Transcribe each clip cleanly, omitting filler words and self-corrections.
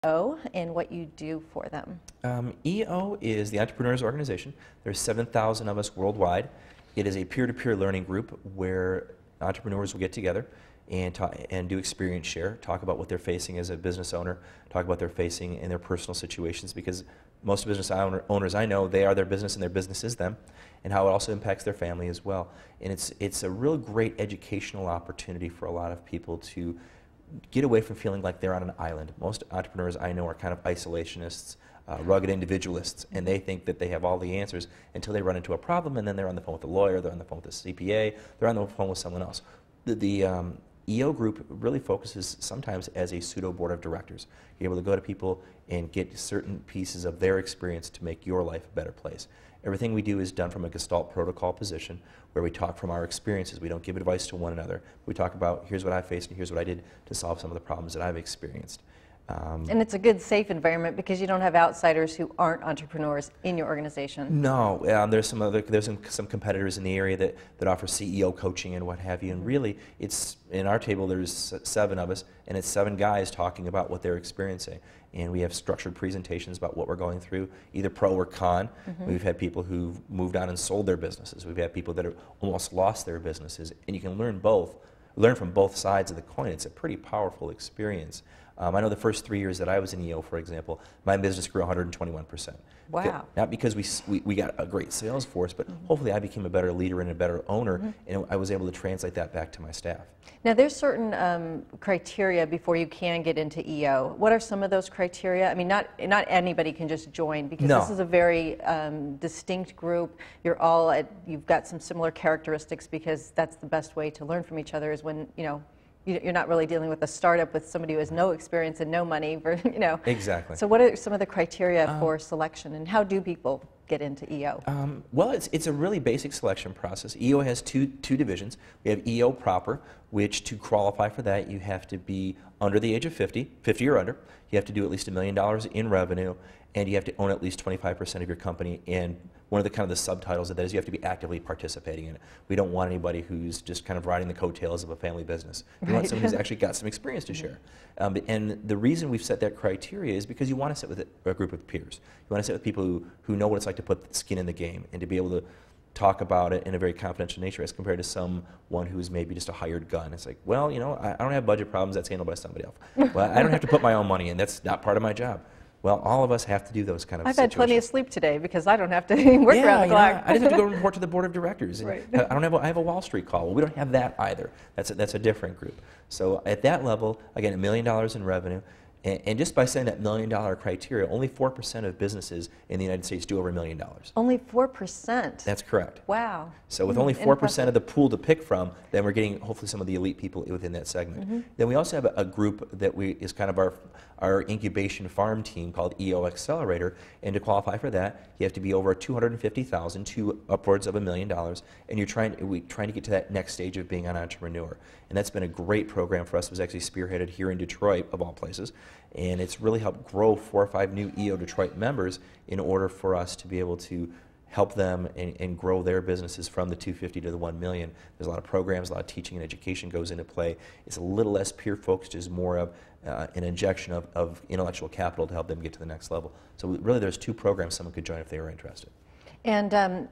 EO and what you do for them. EO is the Entrepreneurs Organization. There's 7,000 of us worldwide. It is a peer-to-peer learning group where entrepreneurs will get together and do experience share, talk about what they're facing as a business owner, talk about what they're facing in their personal situations, because most business owners I know, they are their business and their business is them, and how it also impacts their family as well. And it's a real great educational opportunity for a lot of people to get away from feeling like they're on an island. Most entrepreneurs I know are kind of isolationists, rugged individualists, and they think that they have all the answers until they run into a problem, and then they're on the phone with a lawyer, they're on the phone with a CPA, they're on the phone with someone else. The EO group really focuses sometimes as a pseudo board of directors. You're able to go to people and get certain pieces of their experience to make your life a better place. Everything we do is done from a Gestalt protocol position where we talk from our experiences. We don't give advice to one another. We talk about here's what I faced and here's what I did to solve some of the problems that I've experienced. And it's a good, safe environment because you don't have outsiders who aren't entrepreneurs in your organization. No, there's some competitors in the area that offer CEO coaching and what have you. And really, it's in our table. There's 7 of us, and it's 7 guys talking about what they're experiencing. And we have structured presentations about what we're going through, either pro or con. We've had people who've moved on and sold their businesses. We've had people that have almost lost their businesses, and you can learn from both sides of the coin. It's a pretty powerful experience. I know the first 3 years that I was in EO, for example, my business grew 121%. Wow. Not because we got a great sales force, but hopefully I became a better leader and a better owner, and I was able to translate that back to my staff. Now, there's certain criteria before you can get into EO. What are some of those criteria? I mean, not anybody can just join because this is a very distinct group. You've got some similar characteristics because that's the best way to learn from each other is when, you're not really dealing with a startup with somebody who has no experience and no money, Exactly. So what are some of the criteria for selection, and how do people get into EO? Well, it's a really basic selection process. EO has two divisions. We have EO proper, which to qualify for that, you have to be under the age of 50 or under. You have to do at least $1 million in revenue, and you have to own at least 25% of your company. And one of the kind of the subtitles of that is you have to be actively participating in it. We don't want anybody who's just kind of riding the coattails of a family business. We want someone who's actually got some experience to share. And the reason we've set that criteria is because you want to sit with a group of peers. You want to sit with people who know what it's like to put skin in the game and to be able to talk about it in a very confidential nature as compared to someone who's maybe just a hired gun. It's like, well, I don't have budget problems, that's handled by somebody else. Well, I don't have to put my own money in, that's not part of my job. Well, all of us have to do those kind of situations. I've had plenty of sleep today because I don't have to work around the clock. I just have to go report to the board of directors. And Right. I have a Wall Street call. Well, we don't have that either. That's a different group. So at that level, again, $1 million in revenue. And just by saying that $1 million criteria, only 4% of businesses in the United States do over $1 million. Only 4%? That's correct. Wow. So with only 4% of the pool to pick from, then we're getting hopefully some of the elite people within that segment. Then we also have a group that is kind of our incubation farm team called EO Accelerator, and to qualify for that, you have to be over $250,000 to upwards of $1 million, and we're trying to get to that next stage of being an entrepreneur. And that's been a great program for us. It was actually spearheaded here in Detroit, of all places, and it's really helped grow 4 or 5 new EO Detroit members in order for us to be able to help them and grow their businesses from the 250 to the 1 million. There's a lot of programs, a lot of teaching and education goes into play. It's a little less peer focused, is more of an injection of intellectual capital to help them get to the next level. So really there's 2 programs someone could join if they were interested. And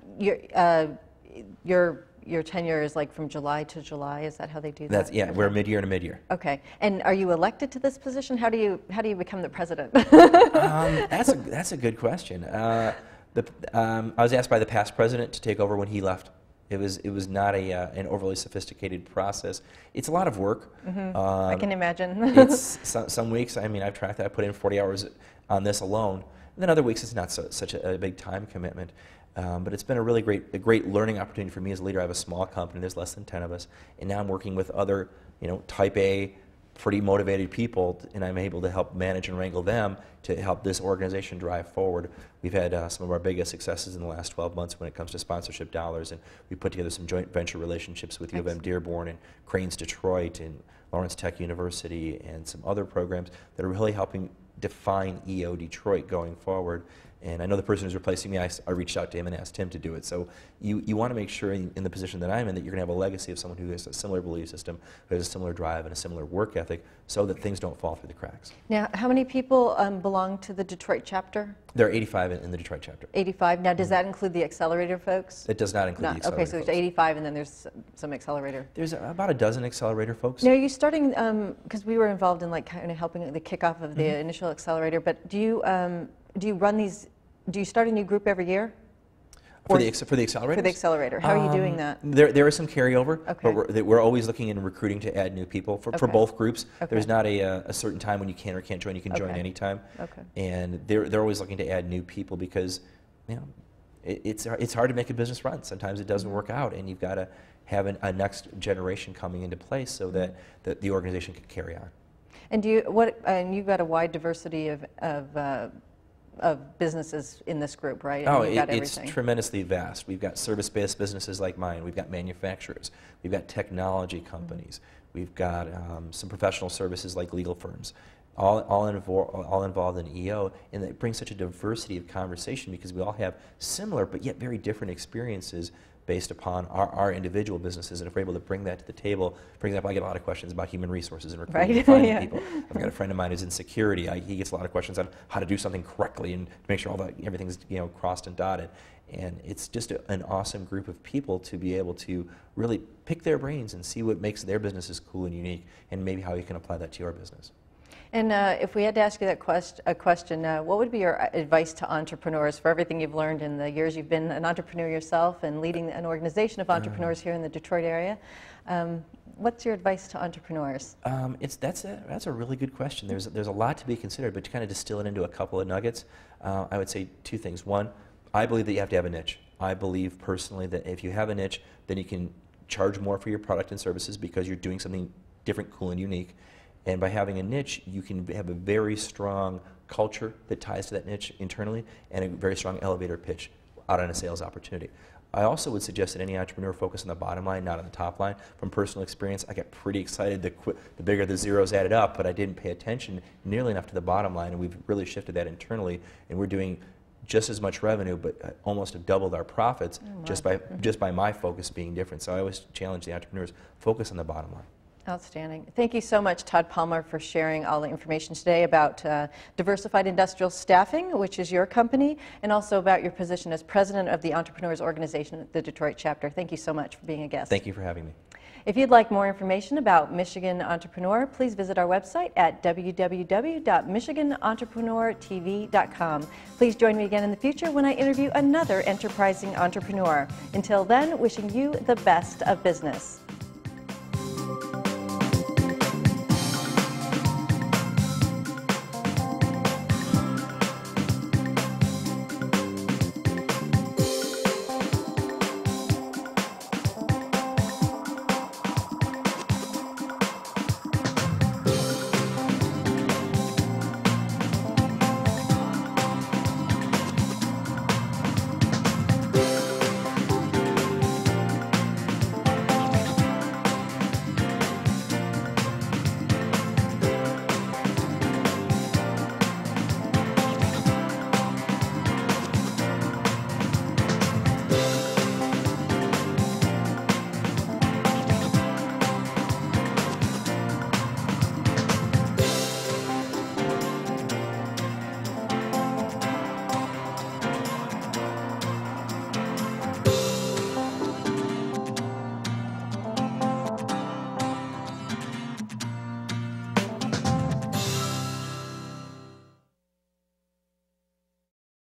your tenure is like from July to July. Is that how they do that? Yeah, we're mid-year to mid-year. Okay. And are you elected to this position? How do you become the president? That's a good question. I was asked by the past president to take over when he left. It was not an overly sophisticated process. It's a lot of work. I can imagine. It's some weeks. I mean, I've tracked that. I put in 40 hours on this alone. And then other weeks, it's not such a big time commitment. But it's been a really great learning opportunity for me as a leader. I have a small company. There's less than 10 of us, and now I'm working with other, Type A, pretty motivated people, and I'm able to help manage and wrangle them to help this organization drive forward. We've had some of our biggest successes in the last 12 months when it comes to sponsorship dollars, and we put together some joint venture relationships with U of M Dearborn and Cranes Detroit and Lawrence Tech University and some other programs that are really helping define EO Detroit going forward. And I know the person who's replacing me, I reached out to him and asked him to do it. So you want to make sure in the position that I'm in that you're going to have a legacy of someone who has a similar belief system, who has a similar drive and a similar work ethic, so that things don't fall through the cracks. Now, how many people belong to the Detroit chapter? There are 85 in the Detroit chapter. 85. Now, does that include the accelerator folks? It does not include the accelerator Okay, so folks. there's 85 and then there's some accelerator. There's about a dozen accelerator folks. Now, are you starting, because we were involved in like kind of helping the kickoff of the initial accelerator, but do you run these, do you start a new group every year? For the accelerators? For the accelerator. How are you doing that? There is some carryover, Okay. but we're always looking in recruiting to add new people for both groups. Okay. There's not a certain time when you can or can't join. You can join anytime. Okay. And they're always looking to add new people because, you know, it's hard to make a business run. Sometimes it doesn't work out, and you've got to have a next generation coming into place so that the organization can carry on. And and you've got a wide diversity of businesses in this group, right? Oh, it's tremendously vast. We've got service-based businesses like mine. We've got manufacturers. We've got technology companies. We've got some professional services like legal firms, all involved in EO, and it brings such a diversity of conversation because we all have similar but yet very different experiences based upon our individual businesses, and if we're able to bring that to the table. For example, I get a lot of questions about human resources and recruiting and finding people. I've got a friend of mine who's in security. He gets a lot of questions on how to do something correctly and to make sure everything's crossed and dotted. And it's just an awesome group of people to be able to really pick their brains and see what makes their businesses cool and unique, and maybe how you can apply that to your business. And if we had to ask you that question, what would be your advice to entrepreneurs for everything you've learned in the years you've been an entrepreneur yourself and leading an organization of entrepreneurs here in the Detroit area? What's your advice to entrepreneurs? That's a really good question. There's a lot to be considered, but to kind of distill it into a couple of nuggets, I would say two things. One, I believe that you have to have a niche. I believe personally that if you have a niche, then you can charge more for your product and services because you're doing something different, cool, and unique. And by having a niche, you can have a very strong culture that ties to that niche internally and a very strong elevator pitch out on a sales opportunity. I also would suggest that any entrepreneur focus on the bottom line, not on the top line. From personal experience, I got pretty excited the bigger the zeros added up, but I didn't pay attention nearly enough to the bottom line, and we've really shifted that internally, and we're doing just as much revenue, but almost have doubled our profits just by my focus being different. So I always challenge the entrepreneurs, focus on the bottom line. Outstanding. Thank you so much, Todd Palmer, for sharing all the information today about Diversified Industrial Staffing, which is your company, and also about your position as president of the Entrepreneurs Organization at the Detroit chapter. Thank you so much for being a guest. Thank you for having me. If you'd like more information about Michigan Entrepreneur, please visit our website at www.michiganentrepreneurtv.com. Please join me again in the future when I interview another enterprising entrepreneur. Until then, wishing you the best of business.